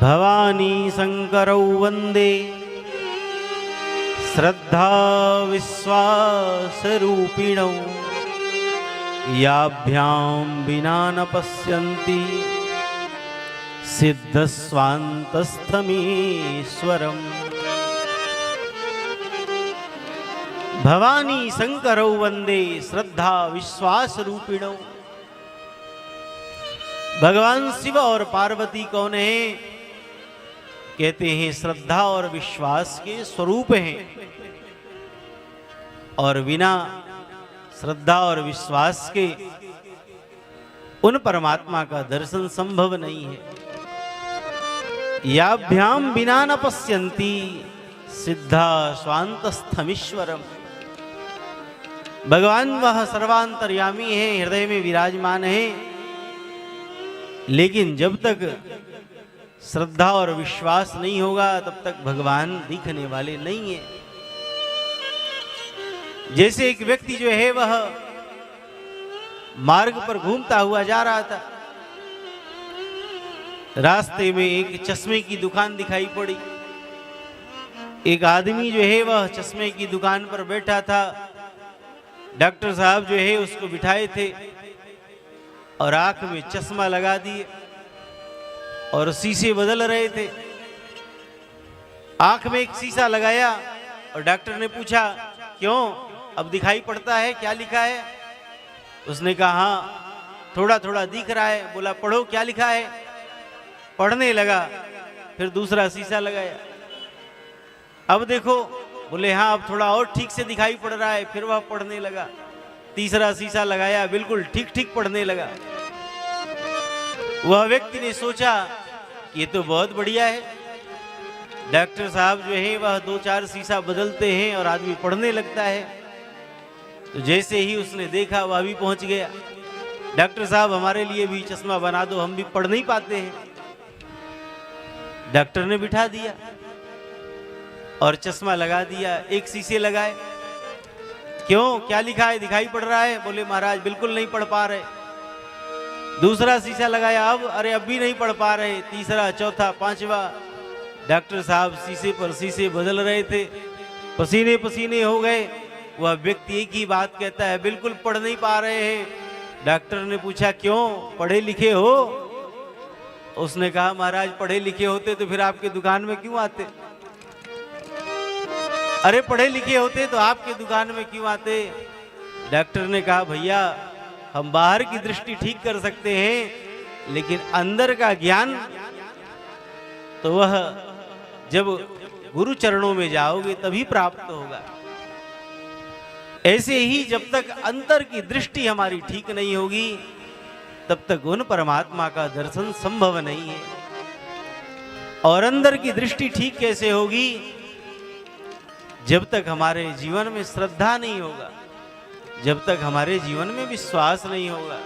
भवानी शंकरौ वंदे श्रद्धा विश्वासरूपिणौ याभ्यां विना न पश्यन्ति सिद्धस्वान्तस्थमीश्वरम्। भवानी शंकरौ वंदे श्रद्धा विश्वास रूपिणौ। भगवान शिव और पार्वती कौन है? कहते हैं श्रद्धा और विश्वास के स्वरूप हैं, और बिना श्रद्धा और विश्वास के उन परमात्मा का दर्शन संभव नहीं है। याभ्याम बिना न पश्यन्ति सिद्धा स्वान्तस्थमीश्वरम। भगवान वह सर्वांतर्यामी है, हृदय में विराजमान है, लेकिन जब तक श्रद्धा और विश्वास नहीं होगा तब तक भगवान दिखने वाले नहीं है। जैसे एक व्यक्ति जो है वह मार्ग पर घूमता हुआ जा रहा था, रास्ते में एक चश्मे की दुकान दिखाई पड़ी। एक आदमी जो है वह चश्मे की दुकान पर बैठा था। डॉक्टर साहब जो है उसको बिठाए थे और आंख में चश्मा लगा दिए और शीशे बदल रहे थे। आंख में एक शीशा लगाया और डॉक्टर ने पूछा, क्यों, अब दिखाई पड़ता है? क्या लिखा है? उसने कहा, हाँ थोड़ा थोड़ा दिख रहा है। बोला, पढ़ो, क्या लिखा है? पढ़ने लगा। फिर दूसरा शीशा लगाया, अब देखो। बोले, हाँ अब थोड़ा और ठीक से दिखाई पड़ रहा है। फिर वह पढ़ने लगा। तीसरा शीशा लगाया, बिल्कुल ठीक ठीक पढ़ने लगा। वह व्यक्ति ने सोचा कि ये तो बहुत बढ़िया है, डॉक्टर साहब जो है वह 2-4 शीशा बदलते हैं और आदमी पढ़ने लगता है। तो जैसे ही उसने देखा वह भी पहुंच गया, डॉक्टर साहब हमारे लिए भी चश्मा बना दो, हम भी पढ़ नहीं पाते हैं। डॉक्टर ने बिठा दिया और चश्मा लगा दिया। एक शीशे लगाए, क्यों, क्या लिखा है? दिखाई पड़ रहा है? बोले, महाराज बिल्कुल नहीं पढ़ पा रहे। दूसरा शीशा लगाया, अब भी नहीं पढ़ पा रहे। तीसरा, चौथा, पांचवा। डॉक्टर साहब शीशे पर शीशे बदल रहे थे, पसीने पसीने हो गए। वह व्यक्ति एक ही बात कहता है, बिल्कुल पढ़ नहीं पा रहे हैं। डॉक्टर ने पूछा, क्यों, पढ़े लिखे हो? उसने कहा, महाराज पढ़े लिखे होते तो फिर आपके दुकान में क्यों आते? अरे पढ़े लिखे होते तो आपके दुकान में क्यों आते? डॉक्टर ने कहा, भैया हम बाहर की दृष्टि ठीक कर सकते हैं, लेकिन अंदर का ज्ञान तो वह जब गुरु चरणों में जाओगे तभी प्राप्त होगा। ऐसे ही जब तक अंतर की दृष्टि हमारी ठीक नहीं होगी तब तक उन परमात्मा का दर्शन संभव नहीं है। और अंदर की दृष्टि ठीक कैसे होगी? जब तक हमारे जीवन में श्रद्धा नहीं होगा, जब तक हमारे जीवन में विश्वास नहीं होगा।